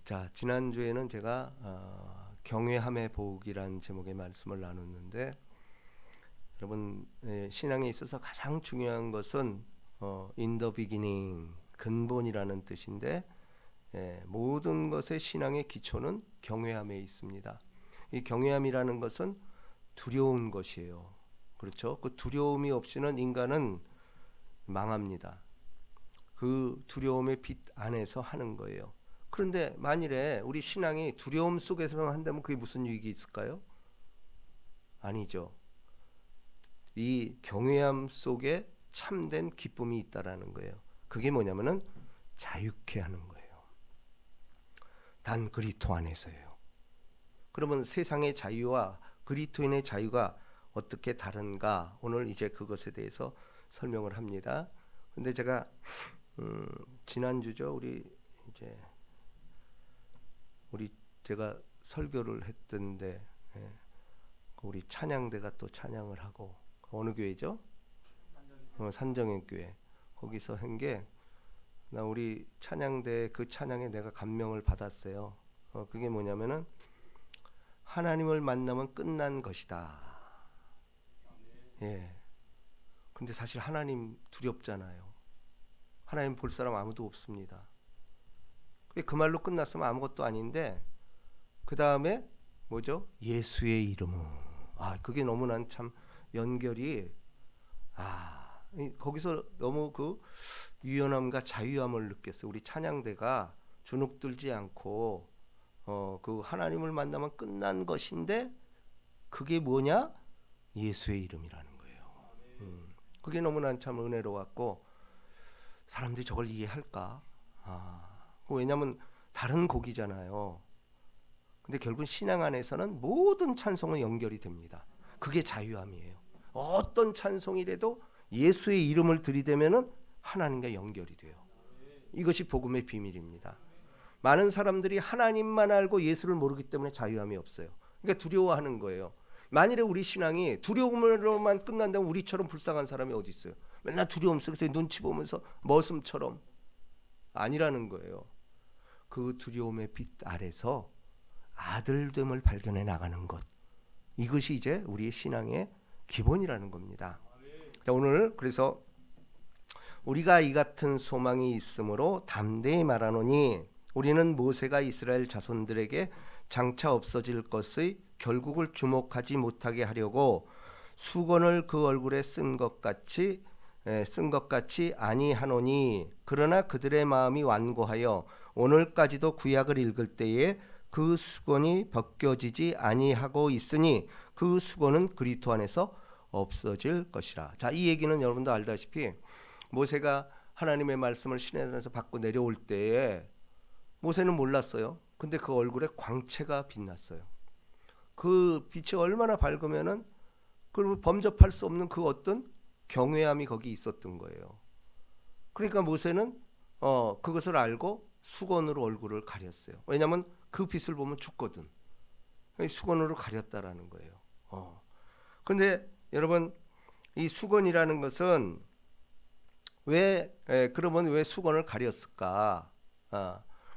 자, 지난주에는 제가 경외함의 복이라는 제목의 말씀을 나눴는데, 여러분, 신앙에 있어서 가장 중요한 것은 in the beginning, 근본이라는 뜻인데, 모든 것의 신앙의 기초는 경외함에 있습니다. 이 경외함이라는 것은 두려운 것이에요. 그렇죠? 그 두려움이 없이는 인간은 망합니다. 그 두려움의 빛 안에서 하는 거예요. 그런데 만일에 우리 신앙이 두려움 속에서만 한다면 그게 무슨 유익이 있을까요? 아니죠. 이 경외함 속에 참된 기쁨이 있다라는 거예요. 그게 뭐냐면은 자유케 하는 거예요. 단 그리스도 안에서예요. 그러면 세상의 자유와 그리스도인의 자유가 어떻게 다른가? 오늘 이제 그것에 대해서 설명을 합니다. 근데 제가 지난주죠. 제가 설교를 했던데, 우리 찬양대가 또 찬양을 하고, 어느 교회죠? 산정의 교회. 거기서 한 게, 나 우리 찬양대 그 찬양에 내가 감명을 받았어요. 그게 뭐냐면은 하나님을 만나면 끝난 것이다. 예. 근데 사실 하나님 두렵잖아요. 하나님 볼 사람 아무도 없습니다. 그 말로 끝났으면 아무것도 아닌데, 그 다음에 뭐죠? 예수의 이름은. 그게 너무 난 참 연결이, 거기서 너무 그 유연함과 자유함을 느꼈어요. 우리 찬양대가 주눅들지 않고, 그 하나님을 만나면 끝난 것인데, 그게 뭐냐? 예수의 이름이라는 거예요. 그게 너무 난 참 은혜로웠고, 사람들이 저걸 이해할까? 왜냐하면 다른 곡이잖아요. 근데 결국 신앙 안에서는 모든 찬송은 연결이 됩니다. 그게 자유함이에요. 어떤 찬송이라도 예수의 이름을 들이대면은 하나님과 연결이 돼요. 이것이 복음의 비밀입니다. 많은 사람들이 하나님만 알고 예수를 모르기 때문에 자유함이 없어요. 그러니까 두려워하는 거예요. 만일에 우리 신앙이 두려움으로만 끝난다면 우리처럼 불쌍한 사람이 어디 있어요? 맨날 두려움 속에서 눈치 보면서 머슴처럼. 아니라는 거예요. 그 두려움의 빛 아래서 아들됨을 발견해 나가는 것, 이것이 이제 우리의 신앙의 기본이라는 겁니다. 자, 오늘 그래서 우리가 이 같은 소망이 있으므로 담대히 말하노니 우리는 모세가 이스라엘 자손들에게 장차 없어질 것의 결국을 주목하지 못하게 하려고 수건을 그 얼굴에 쓴 것 같이 아니하노니, 그러나 그들의 마음이 완고하여 오늘까지도 구약을 읽을 때에 그 수건이 벗겨지지 아니하고 있으니 그 수건은 그리스도 안에서 없어질 것이라. 자, 이 얘기는 여러분도 알다시피 모세가 하나님의 말씀을 시내산에서 받고 내려올 때에 모세는 몰랐어요. 근데 그 얼굴에 광채가 빛났어요. 그 빛이 얼마나 밝으면은 그걸 범접할 수 없는 그 어떤 경외함이 거기 있었던 거예요. 그러니까 모세는 그것을 알고 수건으로 얼굴을 가렸어요. 왜냐하면 그 빛을 보면 죽거든. 수건으로 가렸다라는 거예요. 그런데 여러분, 이 수건이라는 것은 그러면 왜 수건을 가렸을까?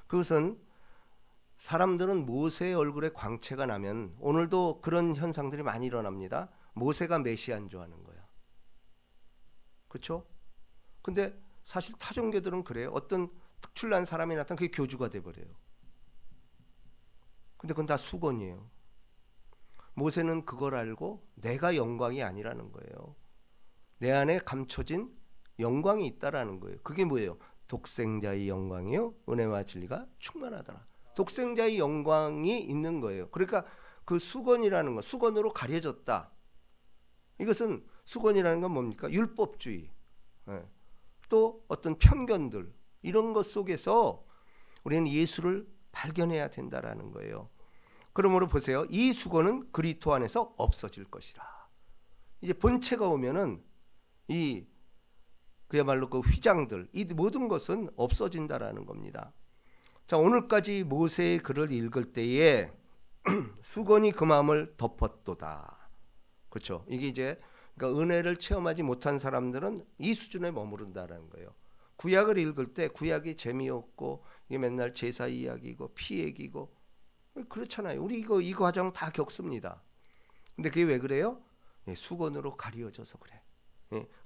그것은 사람들은 모세의 얼굴에 광채가 나면, 오늘도 그런 현상들이 많이 일어납니다. 모세가 메시아인 줄 아는 거야. 그렇죠? 근데 사실 타종교들은 그래요. 어떤 특출난 사람이 나타나면 그게 교주가 돼버려요. 근데 그건 다 수건이에요. 모세는 그걸 알고 내가 영광이 아니라는 거예요. 내 안에 감춰진 영광이 있다라는 거예요. 그게 뭐예요? 독생자의 영광이요 은혜와 진리가 충만하더라. 독생자의 영광이 있는 거예요. 그러니까 그 수건이라는 거, 수건으로 가려졌다. 이것은 수건이라는 건 뭡니까? 율법주의, 또 어떤 편견들, 이런 것 속에서 우리는 예수를 발견해야 된다라는 거예요. 그러므로 보세요. 이 수건은 그리스도 안에서 없어질 것이라. 이제 본체가 오면은 그야말로 그 휘장들, 이 모든 것은 없어진다라는 겁니다. 자, 오늘까지 모세의 글을 읽을 때에 수건이 그 마음을 덮었도다. 그렇죠? 이게 이제 그러니까 은혜를 체험하지 못한 사람들은 이 수준에 머무른다라는 거예요. 구약을 읽을 때 구약이 재미없고 이게 맨날 제사 이야기고 피 얘기고 그렇잖아요. 우리 이 과정 다 겪습니다. 근데 그게 왜 그래요? 수건으로 가리워져서 그래.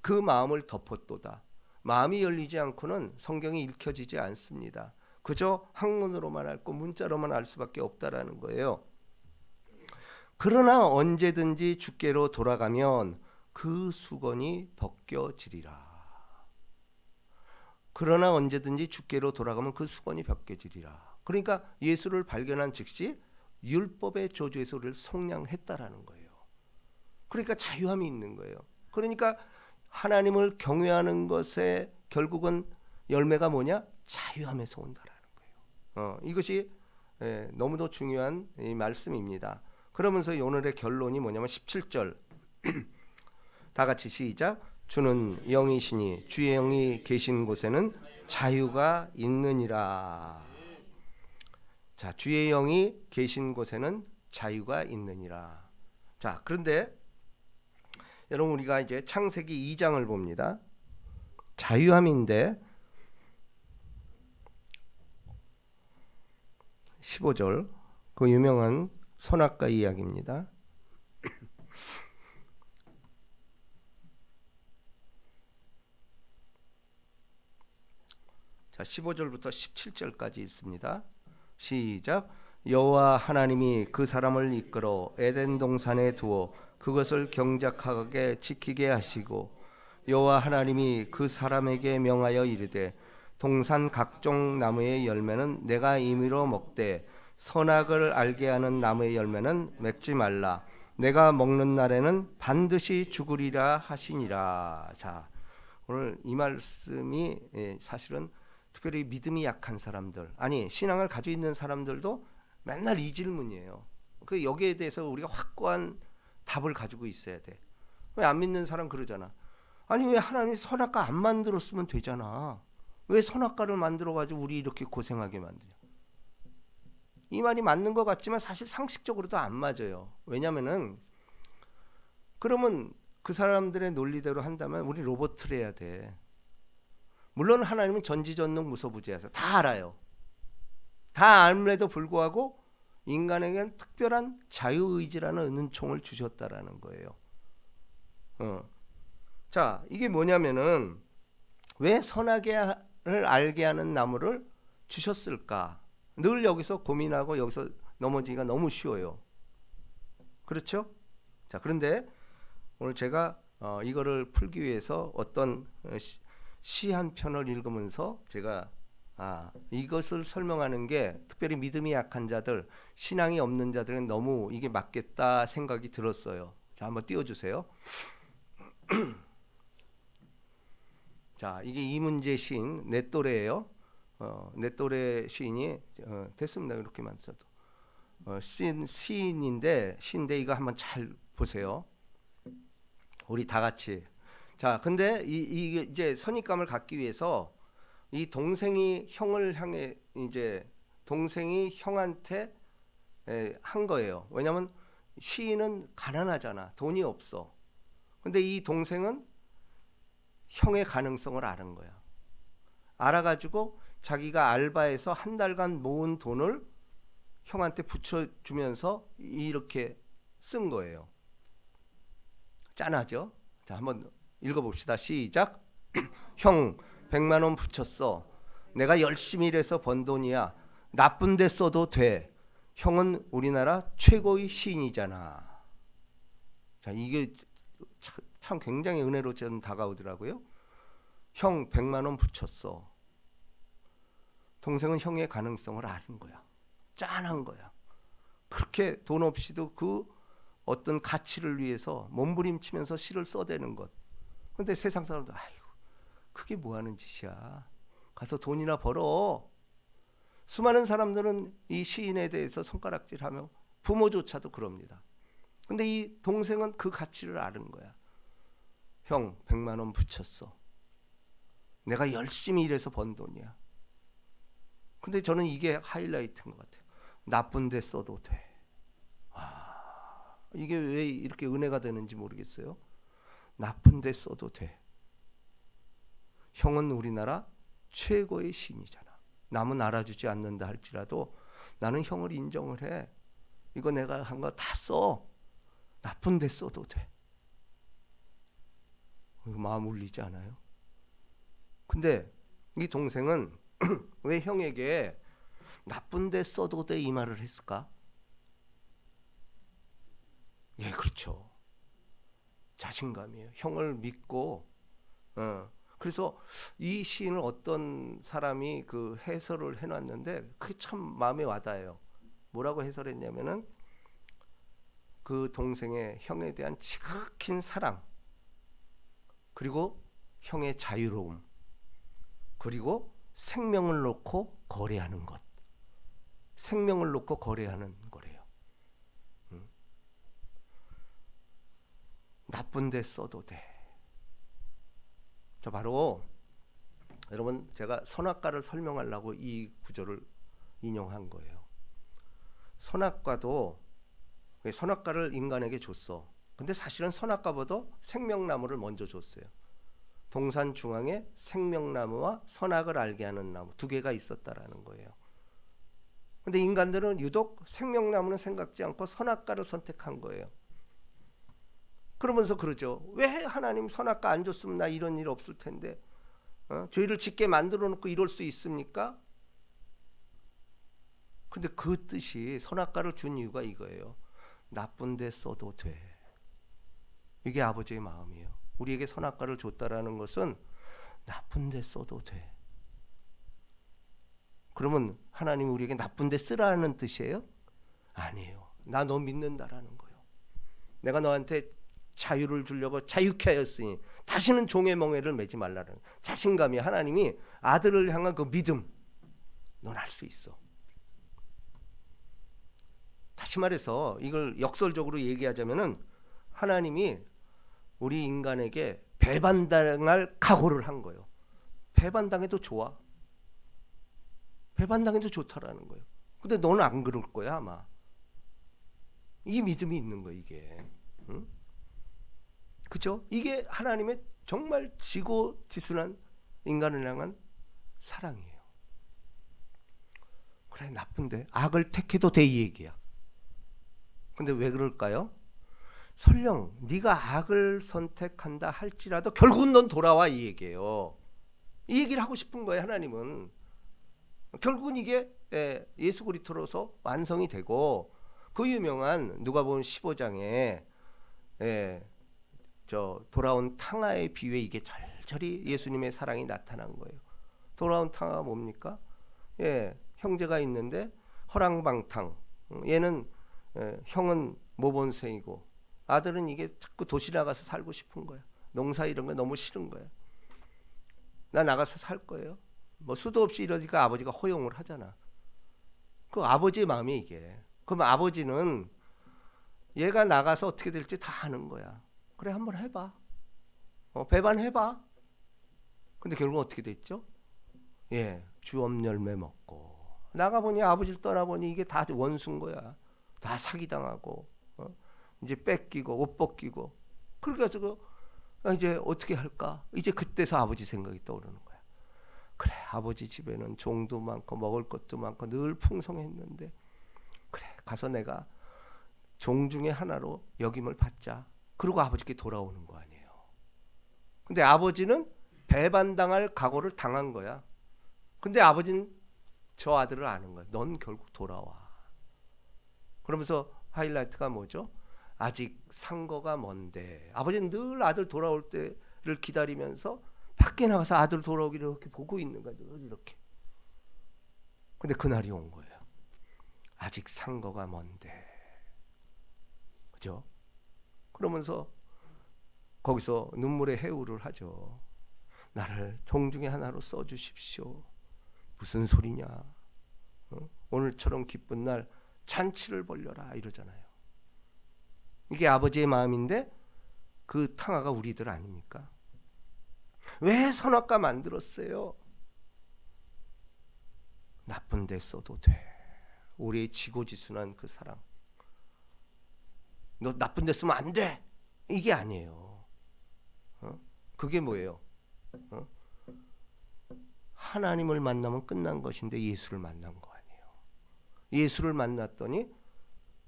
그 마음을 덮었도다. 마음이 열리지 않고는 성경이 읽혀지지 않습니다. 그저 학문으로만 알고 문자로만 알 수밖에 없다라는 거예요. 그러나 언제든지 주께로 돌아가면 그 수건이 벗겨지리라. 그러나 언제든지 주께로 돌아가면 그 수건이 벗겨지리라. 그러니까 예수를 발견한 즉시 율법의 저주에서 우리를 속량했다라는 거예요. 그러니까 자유함이 있는 거예요. 그러니까 하나님을 경외하는 것의 결국은 열매가 뭐냐? 자유함에서 온다라는 거예요. 이것이 너무도 중요한 이 말씀입니다. 그러면서 오늘의 결론이 뭐냐면 17절 다 같이 시작. 주는 영이시니 주의 영이 계신 곳에는 자유가 있느니라. 자, 주의 영이 계신 곳에는 자유가 있느니라. 자, 그런데 여러분 우리가 이제 창세기 2장을 봅니다. 자유함인데 15절 그 유명한 선악과 이야기입니다. 자, 15절부터 17절까지 있습니다. 시작. 여호와 하나님이 그 사람을 이끌어 에덴 동산에 두어 그것을 경작하게 지키게 하시고 여호와 하나님이 그 사람에게 명하여 이르되 동산 각종 나무의 열매는 내가 임의로 먹되 선악을 알게 하는 나무의 열매는 맺지 말라. 내가 먹는 날에는 반드시 죽으리라 하시니라. 자, 오늘 이 말씀이 사실은 특별히 믿음이 약한 사람들, 아니 신앙을 가지고 있는 사람들도 맨날 이 질문이에요. 그 여기에 대해서 우리가 확고한 답을 가지고 있어야 돼. 왜 안 믿는 사람 그러잖아. 아니 왜 하나님이 선악과 안 만들었으면 되잖아. 왜 선악과를 만들어 가지고 우리 이렇게 고생하게 만드냐. 이 말이 맞는 것 같지만 사실 상식적으로도 안 맞아요. 왜냐면은 그러면 그 사람들의 논리대로 한다면 우리 로봇을 해야 돼. 물론 하나님은 전지전능 무소부재해서 다 알아요. 다 알음에도 불구하고 인간에게는 특별한 자유의지라는 은총을 주셨다라는 거예요. 자, 이게 뭐냐면은 왜 선악을 알게 하는 나무를 주셨을까? 늘 여기서 고민하고 여기서 넘어지기가 너무 쉬워요. 그렇죠? 자, 그런데 오늘 제가 이거를 풀기 위해서 어떤 시 한 편을 읽으면서 제가 이것을 설명하는 게 특별히 믿음이 약한 자들, 신앙이 없는 자들은 너무 이게 맞겠다 생각이 들었어요. 자, 한번 띄워주세요. 자, 이게 이문재 시인, 내 또래예요. 내 또래 시인이 됐습니다. 이렇게만 써도 시인인데 이거 한번 잘 보세요. 우리 다 같이. 자, 근데 이게 이제 선입감을 갖기 위해서 이 동생이 형을 향해 이제 동생이 형한테 한 거예요. 왜냐면 시인은 가난하잖아. 돈이 없어. 근데 이 동생은 형의 가능성을 아는 거야. 알아가지고 자기가 알바해서 한 달간 모은 돈을 형한테 붙여주면서 이렇게 쓴 거예요. 짠하죠? 자, 한번 읽어봅시다. 시작. 형 100만 원 붙였어. 내가 열심히 일해서 번 돈이야. 나쁜 데 써도 돼. 형은 우리나라 최고의 시인이잖아. 자, 이게 참 굉장히 은혜로 저는 다가오더라고요. 형 100만 원 붙였어. 동생은 형의 가능성을 아는 거야. 짠한 거야. 그렇게 돈 없이도 그 어떤 가치를 위해서 몸부림치면서 시를 써대는 것. 근데 세상 사람들 아이고 그게 뭐 하는 짓이야. 가서 돈이나 벌어. 수많은 사람들은 이 시인에 대해서 손가락질하며 부모조차도 그럽니다. 근데 이 동생은 그 가치를 아는 거야. 형 100만 원 붙였어. 내가 열심히 일해서 번 돈이야. 근데 저는 이게 하이라이트인 것 같아요. 나쁜 데 써도 돼. 이게 왜 이렇게 은혜가 되는지 모르겠어요. 나쁜 데 써도 돼. 형은 우리나라 최고의 시인이잖아. 남은 알아주지 않는다 할지라도 나는 형을 인정을 해. 이거 내가 한 거 다 써. 나쁜 데 써도 돼. 이거 마음 울리지 않아요? 근데 이 동생은 왜 형에게 나쁜 데 써도 돼 이 말을 했을까? 예, 그렇죠. 자신감이에요. 형을 믿고. 그래서 이 시인을 어떤 사람이 그 해설을 해놨는데 그게 참 마음에 와닿아요. 뭐라고 해설했냐면은 그 동생의 형에 대한 지극히 사랑, 그리고 형의 자유로움, 그리고 생명을 놓고 거래하는 것. 생명을 놓고 거래하는 거래요. 나쁜 데 써도 돼. 저 바로 여러분 제가 선악과를 설명하려고 이 구절을 인용한 거예요. 선악과도 선악과를 인간에게 줬어. 근데 사실은 선악과보다 생명나무를 먼저 줬어요. 동산 중앙에 생명나무와 선악을 알게 하는 나무 두 개가 있었다라는 거예요. 근데 인간들은 유독 생명나무는 생각지 않고 선악과를 선택한 거예요. 그러면서 그러죠. 왜 하나님 선악과 안 줬으면 나 이런 일 없을 텐데 죄를 짓게 만들어 놓고 이럴 수 있습니까? 근데 그 뜻이 선악과를 준 이유가 이거예요. 나쁜 데 써도 돼. 이게 아버지의 마음이에요. 우리에게 선악과를 줬다라는 것은 나쁜 데 써도 돼. 그러면 하나님이 우리에게 나쁜 데 쓰라는 뜻이에요? 아니에요. 나 너 믿는다라는 거예요. 내가 너한테 자유를 주려고 자유케 하였으니 다시는 종의 멍에를 매지 말라는 자신감이 하나님이 아들을 향한 그 믿음. 넌 할 수 있어. 다시 말해서 이걸 역설적으로 얘기하자면은 하나님이 우리 인간에게 배반당할 각오를 한 거예요. 배반당해도 좋아. 배반당해도 좋다라는 거예요. 근데 너는 안 그럴 거야 아마. 이 믿음이 있는 거예요 이게. 응? 그렇죠? 이게 하나님의 정말 지고지순한 인간을 향한 사랑이에요. 그래 나쁜데 악을 택해도 돼 이 얘기야. 근데 왜 그럴까요? 설령 네가 악을 선택한다 할지라도 결국은 넌 돌아와 이 얘기예요. 이 얘기를 하고 싶은 거예요 하나님은. 결국은 이게 예수 그리스도로서 완성이 되고 그 유명한 누가복음 15장에 저 돌아온 탕아의 비유에 이게 절절히 예수님의 사랑이 나타난 거예요. 돌아온 탕아가 뭡니까? 형제가 있는데 허랑방탕. 얘는 형은 모본생이고 아들은 이게 자꾸 도시 나가서 살고 싶은 거야. 농사 이런 거 너무 싫은 거야. 나 나가서 살 거예요. 뭐 수도 없이 이러니까 아버지가 허용을 하잖아. 그 아버지의 마음이 이게. 그럼 아버지는 얘가 나가서 어떻게 될지 다 아는 거야. 그래 한번 해봐. 배반해봐. 근데 결국 어떻게 됐죠? 주엄 열매 먹고 나가보니 아버지를 떠나보니 이게 다 원수인 거야. 다 사기당하고 이제 뺏기고 옷 벗기고 그래가지고 이제 어떻게 할까? 이제 그때서 아버지 생각이 떠오르는 거야. 그래 아버지 집에는 종도 많고 먹을 것도 많고 늘 풍성했는데 그래 가서 내가 종 중에 하나로 여김을 받자. 그러고 아버지께 돌아오는 거 아니에요. 근데 아버지는 배반당할 각오를 당한 거야. 근데 아버지는 저 아들을 아는 거야. 넌 결국 돌아와. 그러면서 하이라이트가 뭐죠? 아직 상거가 먼데 아버지는 늘 아들 돌아올 때를 기다리면서 밖에 나가서 아들 돌아오기를 이렇게 보고 있는 거야. 늘 이렇게. 근데 그날이 온 거예요. 아직 상거가 먼데. 그죠? 그러면서 거기서 눈물의 해우를 하죠. 나를 종 중에 하나로 써주십시오. 무슨 소리냐? 오늘처럼 기쁜 날 잔치를 벌려라 이러잖아요. 이게 아버지의 마음인데 그 탕아가 우리들 아닙니까? 왜 선악과 만들었어요? 나쁜 데 써도 돼. 우리의 지고지순한 그 사랑. 너 나쁜 데 쓰면 안 돼. 이게 아니에요. 그게 뭐예요? 하나님을 만나면 끝난 것인데 예수를 만난 거 아니에요. 예수를 만났더니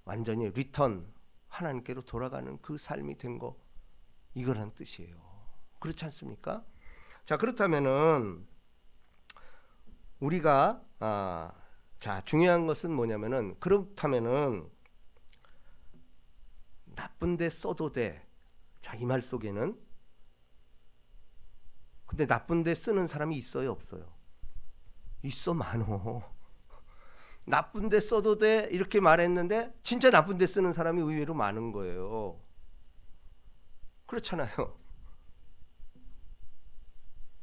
완전히 리턴, 하나님께로 돌아가는 그 삶이 된 거, 이거란 뜻이에요. 그렇지 않습니까? 자, 그렇다면은 우리가 자, 중요한 것은 뭐냐면은, 그렇다면은 나쁜 데 써도 돼. 자, 이 말 속에는, 근데 나쁜 데 쓰는 사람이 있어요, 없어요? 있어, 많어. 나쁜 데 써도 돼 이렇게 말했는데 진짜 나쁜 데 쓰는 사람이 의외로 많은 거예요. 그렇잖아요.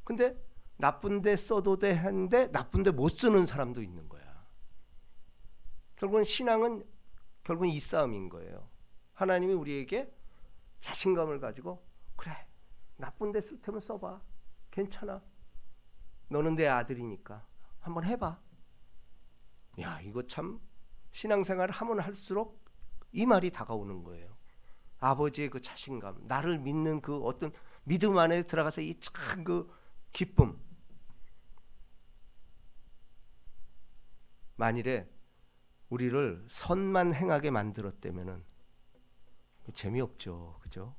근데 나쁜 데 써도 돼 하는데 나쁜 데 못 쓰는 사람도 있는 거야. 결국은 신앙은 결국은 이 싸움인 거예요. 하나님이 우리에게 자신감을 가지고, 그래, 나쁜 데 쓸 테면 써봐. 괜찮아. 너는 내 아들이니까 한번 해봐. 야, 이거 참 신앙생활을 하면 할수록 이 말이 다가오는 거예요. 아버지의 그 자신감, 나를 믿는 그 어떤 믿음 안에 들어가서 이 참 그 기쁨. 만일에 우리를 선만 행하게 만들었다면은 재미없죠, 그죠?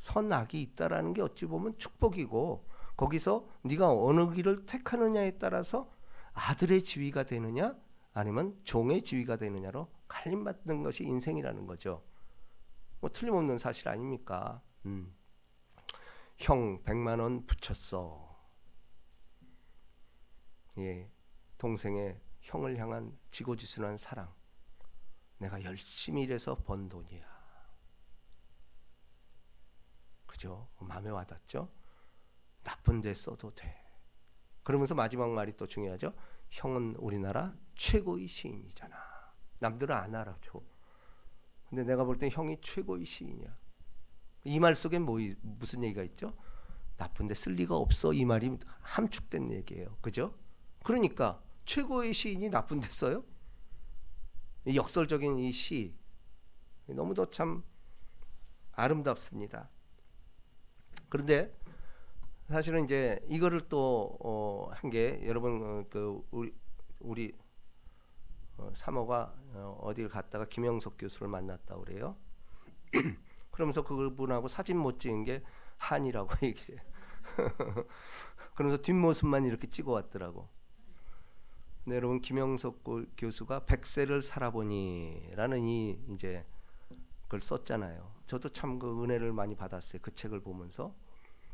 선악이 있다라는 게 어찌 보면 축복이고, 거기서 네가 어느 길을 택하느냐에 따라서 아들의 지위가 되느냐 아니면 종의 지위가 되느냐로 갈림받는 것이 인생이라는 거죠. 뭐 틀림없는 사실 아닙니까? 형 100만 원 붙였어. 예, 동생의 형을 향한 지고지순한 사랑. 내가 열심히 일해서 번 돈이야. 그죠? 마음에 와닿죠? 나쁜 데 써도 돼. 그러면서 마지막 말이 또 중요하죠. 형은 우리나라 최고의 시인이잖아. 남들은 안 알아줘. 근데 내가 볼 땐 형이 최고의 시인이야. 이 말 속에 무슨 얘기가 있죠? 나쁜 데 쓸 리가 없어. 이 말이 함축된 얘기예요. 그죠? 그러니까 최고의 시인이 나쁜 데 써요? 이 역설적인 이 시, 너무도 참 아름답습니다. 그런데 사실은 이제 이거를 또 한 게, 여러분 그 우리 사모가 어딜 갔다가 김영석 교수를 만났다 그래요. 그러면서 그분하고 사진 못 찍은 게 한이라고 얘기해요. 그러면서 뒷모습만 이렇게 찍어 왔더라고. 근데 여러분, 김영석 교수가 100세를 살아보니라는 이제 그걸 썼잖아요. 저도 참 그 은혜를 많이 받았어요. 그 책을 보면서.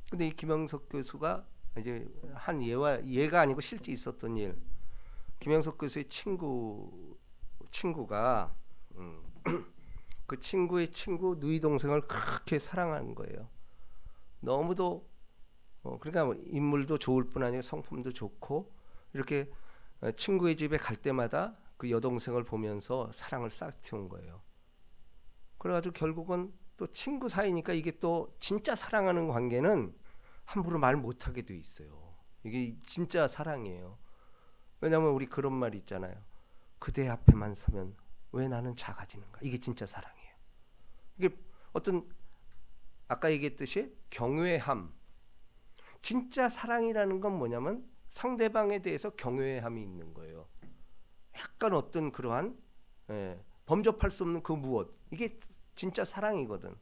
근데 이 김영석 교수가 이제 한 얘가 아니고 실제 있었던 일. 김영석 교수의 친구가 그 친구의 친구 누이 동생을 그렇게 사랑하는 거예요. 너무도 그러니까 인물도 좋을 뿐 아니라 성품도 좋고, 이렇게 친구의 집에 갈 때마다 그 여동생을 보면서 사랑을 싹틔운 거예요. 그래가지고 결국은 또 친구 사이니까 이게 또 진짜 사랑하는 관계는 함부로 말 못하게 돼 있어요. 이게 진짜 사랑이에요. 왜냐하면 우리 그런 말 있잖아요. 그대 앞에만 서면 왜 나는 작아지는가. 이게 진짜 사랑이에요. 이게 어떤 아까 얘기했듯이 경외함. 진짜 사랑이라는 건 뭐냐면 상대방에 대해서 경외함이 있는 거예요. 약간 어떤 그러한 범접할 수 없는 그 무엇. 이게 진짜 사랑이거든.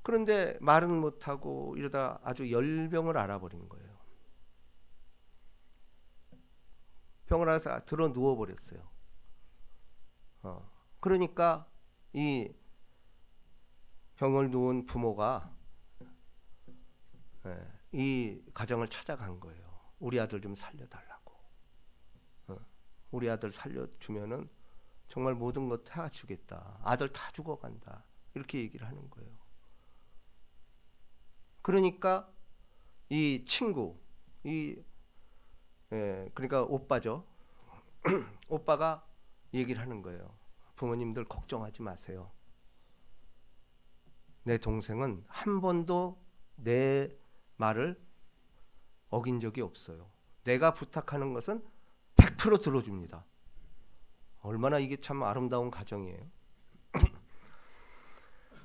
그런데 말은 못하고 이러다 아주 열병을 앓아버린 거예요. 병을 앓아서 들어 누워버렸어요. 그러니까 이 병을 누운 부모가 이 가정을 찾아간 거예요. 우리 아들 좀 살려달라고. 우리 아들 살려주면은 정말 모든 것 다 주겠다. 아들 다 죽어간다. 이렇게 얘기를 하는 거예요. 그러니까 이 친구, 그러니까 오빠죠. 오빠가 얘기를 하는 거예요. 부모님들 걱정하지 마세요. 내 동생은 한 번도 내 말을 어긴 적이 없어요. 내가 부탁하는 것은 100% 들어줍니다. 얼마나 이게 참 아름다운 가정이에요.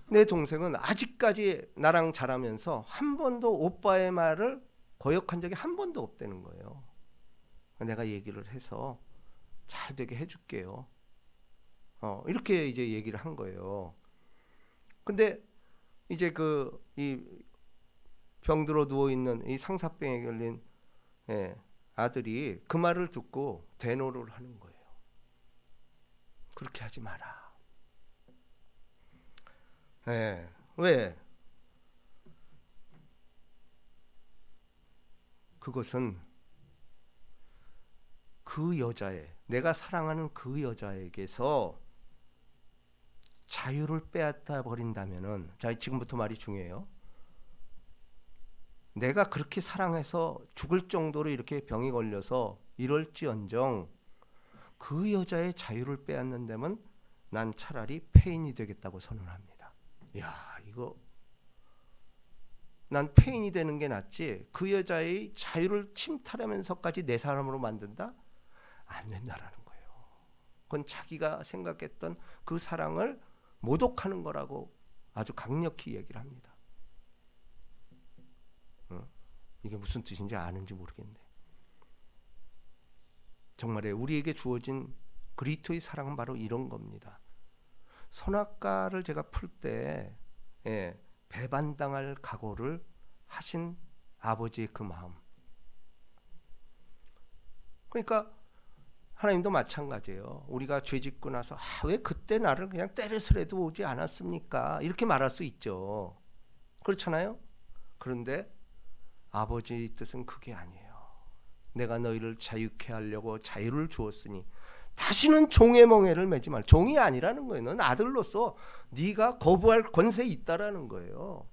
내 동생은 아직까지 나랑 자라면서 한 번도 오빠의 말을 거역한 적이 한 번도 없다는 거예요. 내가 얘기를 해서 잘 되게 해줄게요. 이렇게 이제 얘기를 한 거예요. 근데 이제 이 병들어 누워 있는 이 상사병에 걸린 아들이 그 말을 듣고 대노를 하는 거예요. 그렇게 하지 마라. 왜? 그것은 그 여자의, 내가 사랑하는 그 여자에게서 자유를 빼앗아 버린다면은, 자, 지금부터 말이 중요해요. 내가 그렇게 사랑해서 죽을 정도로 이렇게 병이 걸려서 이럴지언정 그 여자의 자유를 빼앗는다면 난 차라리 폐인이 되겠다고 선언합니다. 야, 이거 난 폐인이 되는 게 낫지 그 여자의 자유를 침탈하면서까지 내 사람으로 만든다? 안 된다라는 거예요. 그건 자기가 생각했던 그 사랑을 모독하는 거라고 아주 강력히 얘기를 합니다. 이게 무슨 뜻인지 아는지 모르겠네. 정말에 우리에게 주어진 그리스도의 사랑은 바로 이런 겁니다. 선악과를 제가 풀 때 배반당할 각오를 하신 아버지의 그 마음. 그러니까 하나님도 마찬가지예요. 우리가 죄 짓고 나서 왜 그때 나를 그냥 때려서라도 오지 않았습니까? 이렇게 말할 수 있죠. 그렇잖아요. 그런데 아버지의 뜻은 그게 아니에요. 내가 너희를 자유케 하려고 자유를 주었으니 다시는 종의 멍에를 매지 말. 종이 아니라는 거예요. 넌 아들로서 네가 거부할 권세 있다라는 거예요.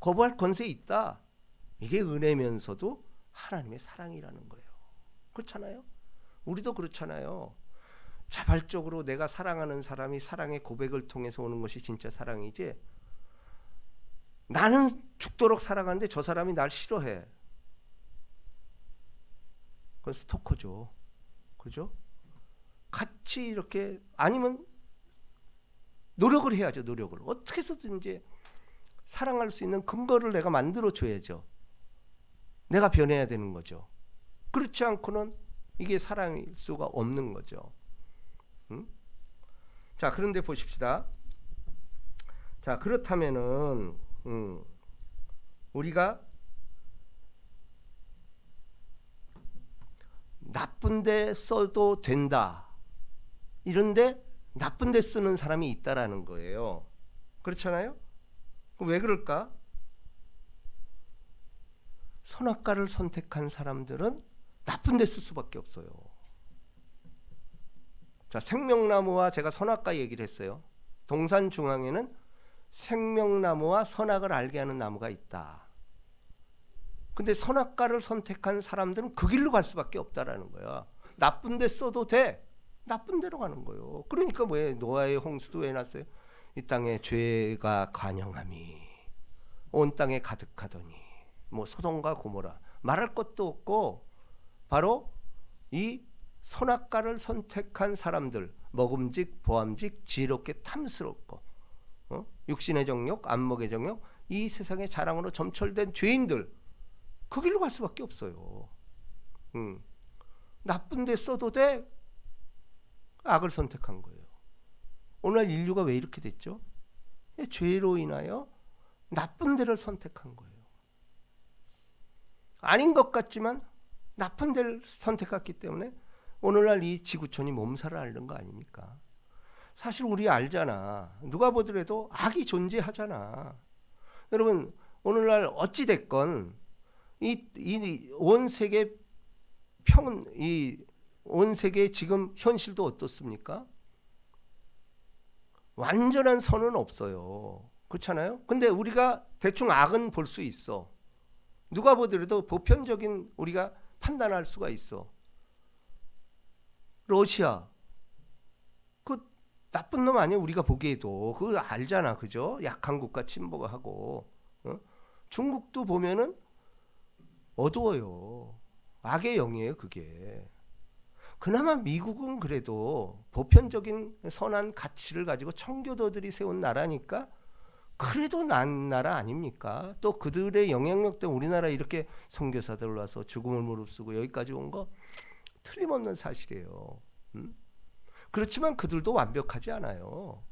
거부할 권세 있다. 이게 은혜면서도 하나님의 사랑이라는 거예요. 그렇잖아요. 우리도 그렇잖아요. 자발적으로 내가 사랑하는 사람이 사랑의 고백을 통해서 오는 것이 진짜 사랑이지, 나는 죽도록 사랑하는데 저 사람이 날 싫어해. 그건 스토커죠. 그죠? 같이 이렇게, 아니면 노력을 해야죠. 노력을 어떻게 해서든지 사랑할 수 있는 근거를 내가 만들어 줘야죠. 내가 변해야 되는 거죠. 그렇지 않고는 이게 사랑일 수가 없는 거죠. 자, 그런데 보십시다. 자, 그렇다면은 우리가 나쁜데 써도 된다, 이런데 나쁜데 쓰는 사람이 있다라는 거예요. 그렇잖아요. 왜 그럴까? 선악과를 선택한 사람들은 나쁜데 쓸 수밖에 없어요. 자, 생명나무와 제가 선악과 얘기를 했어요. 동산 중앙에는 생명나무와 선악을 알게 하는 나무가 있다. 근데 선악과를 선택한 사람들은 그 길로 갈 수밖에 없다라는 거야. 나쁜 데 써도 돼. 나쁜 데로 가는 거예요. 그러니까 왜 노아의 홍수도 왜 났어요? 이 땅에 죄가 관영함이 온 땅에 가득하더니, 뭐 소돔과 고모라 말할 것도 없고, 바로 이 선악과를 선택한 사람들, 먹음직, 보암직, 지혜롭게 탐스럽고 육신의 정욕, 안목의 정욕, 이 세상의 자랑으로 점철된 죄인들, 그 길로 갈 수밖에 없어요. 나쁜 데 써도 돼. 악을 선택한 거예요. 오늘 인류가 왜 이렇게 됐죠? 죄로 인하여 나쁜 데를 선택한 거예요. 아닌 것 같지만 나쁜 데를 선택했기 때문에 오늘날 이 지구촌이 몸살을 앓는 거 아닙니까? 사실 우리 알잖아. 누가 보더라도 악이 존재하잖아. 여러분, 오늘날 어찌 됐건 이 온 세계 온 세계 지금 현실도 어떻습니까? 완전한 선은 없어요. 그렇잖아요. 근데 우리가 대충 악은 볼 수 있어. 누가 보더라도 보편적인 우리가 판단할 수가 있어. 러시아, 그 나쁜 놈 아니야? 우리가 보기에도 그거 알잖아, 그죠? 약한 국가 침범하고. 중국도 보면은 어두워요. 악의 영이에요, 그게. 그나마 미국은 그래도 보편적인 선한 가치를 가지고 청교도들이 세운 나라니까 그래도 난 나라 아닙니까? 또 그들의 영향력 때문에 우리나라 이렇게 선교사들 와서 죽음을 무릅쓰고 여기까지 온 거 틀림없는 사실이에요. 그렇지만 그들도 완벽하지 않아요.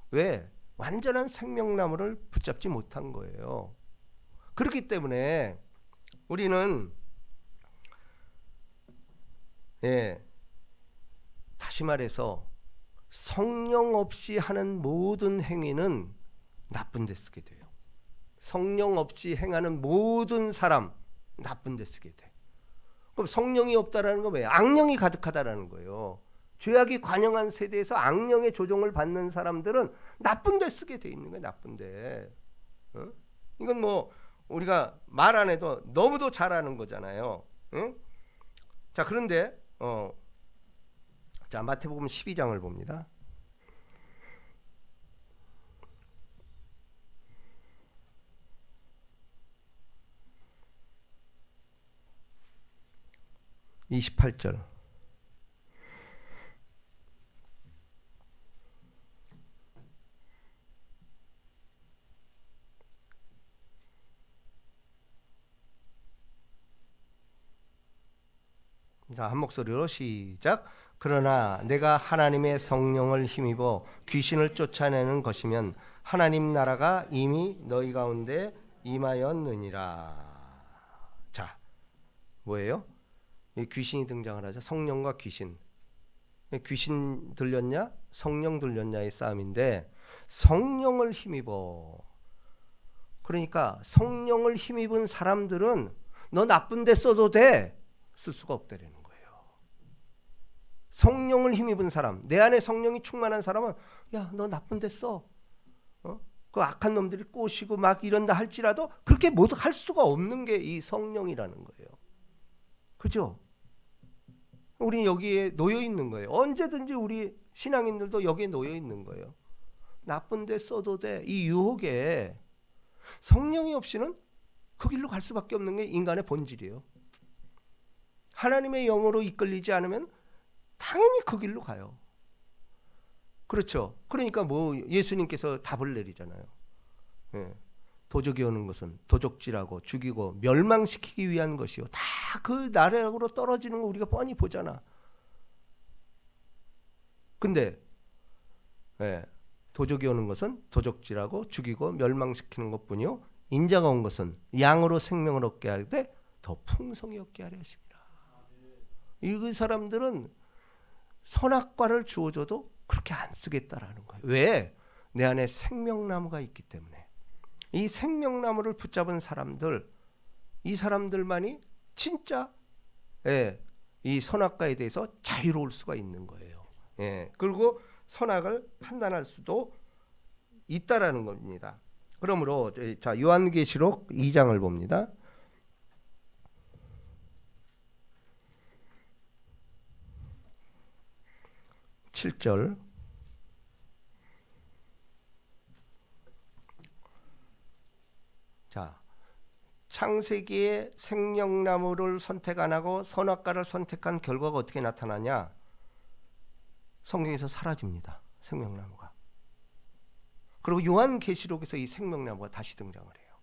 왜? 완전한 생명나무를 붙잡지 못한 거예요. 그렇기 때문에 우리는 다시 말해서 성령 없이 하는 모든 행위는 나쁜 데 쓰게 돼요. 성령 없이 행하는 모든 사람 나쁜 데 쓰게 돼. 그럼 성령이 없다라는 건 뭐예요? 악령이 가득하다라는 거예요. 죄악이 관영한 세대에서 악령의 조종을 받는 사람들은 나쁜 데 쓰게 돼 있는 거예요. 나쁜 데. 이건 뭐 우리가 말 안 해도 너무도 잘 아는 거잖아요. 자, 그런데 자, 마태복음 12장을 봅니다. (28절) 자, 한 목소리로 시작. 그러나 내가 하나님의 성령을 힘입어 귀신을 쫓아내는 것이면 하나님 나라가 이미 너희 가운데 임하였느니라. 자, 뭐예요? 귀신이 등장을 하죠. 성령과 귀신. 귀신 들렸냐? 성령 들렸냐의 싸움인데 성령을 힘입어. 그러니까 성령을 힘입은 사람들은 너 나쁜 데 써도 돼. 쓸 수가 없다는 거예요. 성령을 힘입은 사람, 내 안에 성령이 충만한 사람은 야, 너 나쁜 데 써. 그 악한 놈들이 꼬시고 막 이런다 할지라도 그렇게 못 할 수가 없는 게 이 성령이라는 거예요. 그죠? 우리 여기에 놓여 있는 거예요. 언제든지 우리 신앙인들도 여기에 놓여 있는 거예요. 나쁜 데 써도 돼. 이 유혹에 성령이 없이는 그 길로 갈 수밖에 없는 게 인간의 본질이에요. 하나님의 영으로 이끌리지 않으면 당연히 그 길로 가요. 그렇죠. 그러니까 뭐 예수님께서 답을 내리잖아요. 도적이 오는 것은 도적질하고 죽이고 멸망시키기 위한 것이요. 다 그 나락으로 떨어지는 거 우리가 뻔히 보잖아. 근데 도적이 오는 것은 도적질하고 죽이고 멸망시키는 것뿐이요. 인자가 온 것은 양으로 생명을 얻게 하되 더 풍성히 얻게 하려 하십니다. 이 사람들은 선악과를 주어줘도 그렇게 안 쓰겠다라는 거예요. 왜? 내 안에 생명나무가 있기 때문에. 이 생명나무를 붙잡은 사람들, 이 사람들만이 진짜 이 선악과에 대해서 자유로울 수가 있는 거예요. 그리고 선악을 판단할 수도 있다라는 겁니다. 그러므로 자, 요한계시록 2장을 봅니다. 7절. 자, 창세기에 생명나무를 선택 안 하고 선악과를 선택한 결과가 어떻게 나타나냐? 성경에서 사라집니다. 생명나무가. 그리고 요한계시록에서 이 생명나무가 다시 등장을 해요.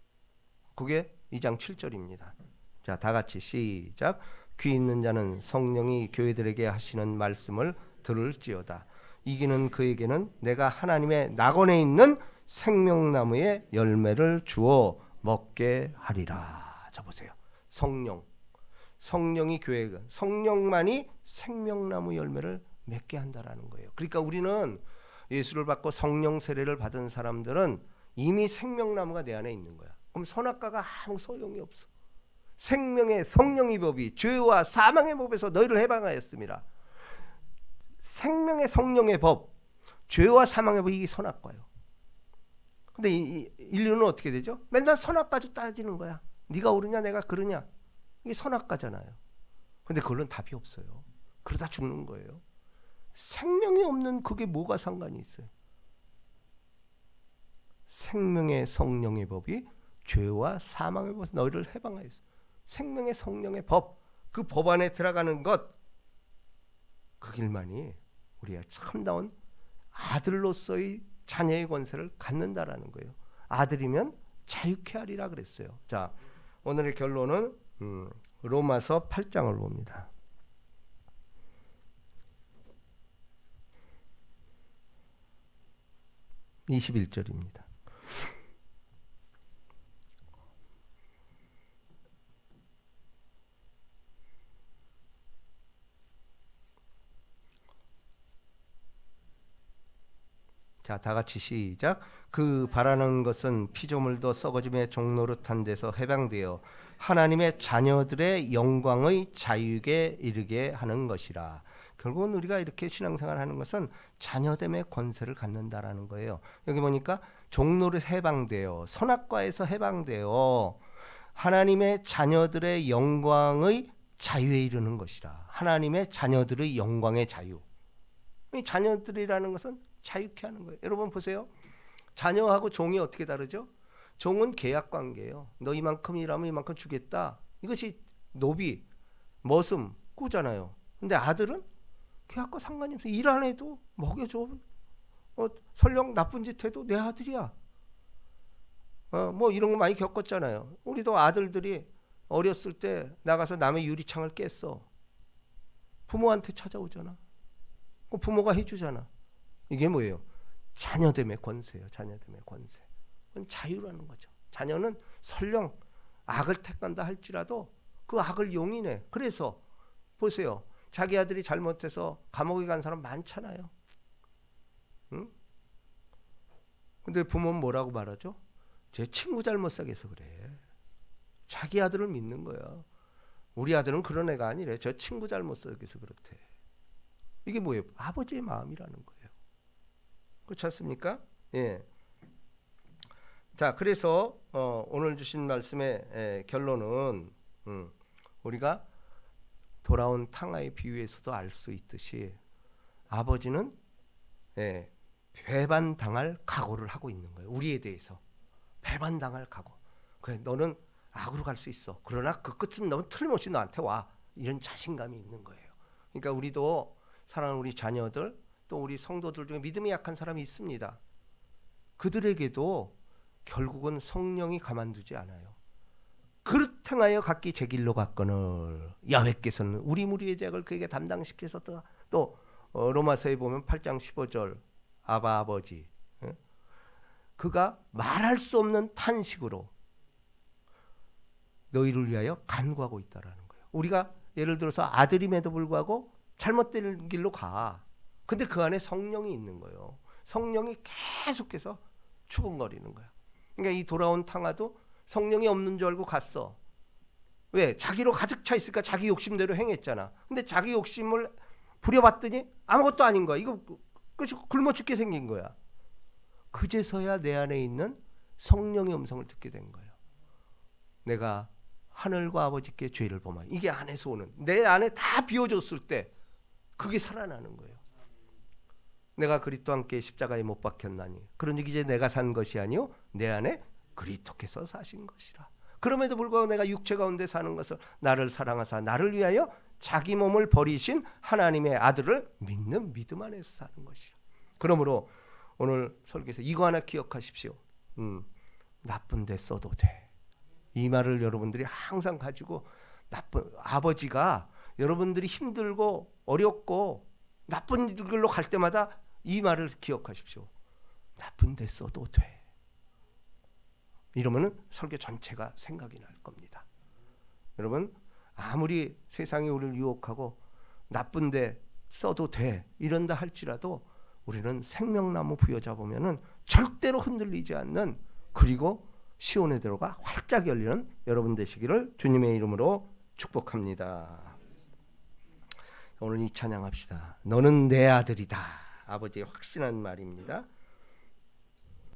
그게 2장 7절입니다. 자, 다 같이 시작. 귀 있는 자는 성령이 교회들에게 하시는 말씀을 들을지어다. 이기는 그에게는 내가 하나님의 낙원에 있는 생명나무의 열매를 주어 먹게 하리라. 자, 보세요. 성령이 교회, 성령만이 생명나무 열매를 맺게 한다라는 거예요. 그러니까 우리는 예수를 받고 성령 세례를 받은 사람들은 이미 생명나무가 내 안에 있는 거야. 그럼 선악과가 아무 소용이 없어. 생명의 성령의 법이 죄와 사망의 법에서 너희를 해방하였습니다. 생명의 성령의 법, 죄와 사망의 법이 선악과예요. 근데 이 인류는 어떻게 되죠? 맨날 선악과도 따지는 거야. 네가 옳으냐 내가 그러냐. 이게 선악과잖아요. 근데 그걸로는 답이 없어요. 그러다 죽는 거예요. 생명이 없는 그게 뭐가 상관이 있어요? 생명의 성령의 법이 죄와 사망의 법에서 너희를 해방하였어. 생명의 성령의 법, 그 법 안에 들어가는 것, 그 길만이 우리가 참다운 아들로서의 자녀의 권세를 갖는다라는 거예요. 아들이면 자유케 하리라 그랬어요. 자, 오늘의 결론은 로마서 8장을 봅니다. 21절입니다. 자, 다 같이 시작. 그 바라는 것은 피조물도 썩어짐의 종노릇한 데서 해방되어 하나님의 자녀들의 영광의 자유에 이르게 하는 것이라. 결국은 우리가 이렇게 신앙생활하는 것은 자녀됨의 권세를 갖는다라는 거예요. 여기 보니까 종노릇 해방되어, 선악과에서 해방되어 하나님의 자녀들의 영광의 자유에 이르는 것이라. 하나님의 자녀들의 영광의 자유. 이 자녀들이라는 것은 자유케 하는 거예요. 여러분 보세요. 자녀하고 종이 어떻게 다르죠? 종은 계약 관계예요. 너 이만큼 일하면 이만큼 주겠다. 이것이 노비, 머슴, 꾸잖아요. 근데 아들은 계약과 상관이 없어. 일 안 해도 먹여줘. 설령 나쁜 짓 해도 내 아들이야. 뭐 이런 거 많이 겪었잖아요. 우리도 아들들이 어렸을 때 나가서 남의 유리창을 깼어. 부모한테 찾아오잖아. 부모가 해주잖아. 이게 뭐예요? 자녀됨의 권세예요. 자녀됨의 권세. 그건 자유라는 거죠. 자녀는 설령 악을 택한다 할지라도 그 악을 용인해. 그래서 보세요. 자기 아들이 잘못해서 감옥에 간 사람 많잖아요. 응? 근데 부모는 뭐라고 말하죠? 제 친구 잘못 사귀어서 그래. 자기 아들을 믿는 거야. 우리 아들은 그런 애가 아니래. 저 친구 잘못 사귀어서 그렇대. 이게 뭐예요? 아버지의 마음이라는 거예요. 그렇지 않습니까? 예. 자, 그래서 오늘 주신 말씀의 결론은 우리가 돌아온 탕아의 비유에서도 알 수 있듯이 아버지는 배반당할 각오를 하고 있는 거예요. 우리에 대해서 배반당할 각오. 그래, 너는 악으로 갈 수 있어. 그러나 그 끝은 너는 틀림없이 너한테 와. 이런 자신감이 있는 거예요. 그러니까 우리도 사랑하는 우리 자녀들 또 우리 성도들 중에 믿음이 약한 사람이 있습니다. 그들에게도 결국은 성령이 가만두지 않아요. 그릇 행하여 각기 제 길로 갔거늘 야훼께서는 우리 무리의 죄악을 그에게 담당시켜서 또 로마서에 보면 8장 15절 아바 아버지 그가 말할 수 없는 탄식으로 너희를 위하여 간구하고 있다라는 거예요. 우리가 예를 들어서 아들임에도 불구하고 잘못된 길로 가. 근데 그 안에 성령이 있는 거예요. 성령이 계속해서 추궁거리는 거야. 그러니까 이 돌아온 탕아도 성령이 없는 줄 알고 갔어. 왜? 자기로 가득 차 있으니까 자기 욕심대로 행했잖아. 근데 자기 욕심을 부려봤더니 아무것도 아닌 거야. 이거 굶어 죽게 생긴 거야. 그제서야 내 안에 있는 성령의 음성을 듣게 된 거예요. 내가 하늘과 아버지께 죄를 범하여. 이게 안에서 오는 내 안에 다 비워줬을 때 그게 살아나는 거예요. 내가 그리스도와 함께 십자가에 못 박혔나니 그러니 이제 내가 산 것이 아니요 내 안에 그리스도께서 사신 것이라. 그럼에도 불구하고 내가 육체 가운데 사는 것을 나를 사랑하사 나를 위하여 자기 몸을 버리신 하나님의 아들을 믿는 믿음 안에서 사는 것이라. 그러므로 오늘 설교에서 이거 하나 기억하십시오. 나쁜 데 써도 돼. 이 말을 여러분들이 항상 가지고 아버지가 여러분들이 힘들고 어렵고 나쁜 길로 갈 때마다 이 말을 기억하십시오. 나쁜 데 써도 돼. 이러면은 설교 전체가 생각이 날 겁니다. 여러분 아무리 세상이 우리를 유혹하고 나쁜 데 써도 돼 이런다 할지라도 우리는 생명나무 부여잡으면은 절대로 흔들리지 않는 그리고 시온의 대로가 활짝 열리는 여러분 되시기를 주님의 이름으로 축복합니다. 오늘 이 찬양합시다. 너는 내 아들이다. 아버지의 확신한 말입니다.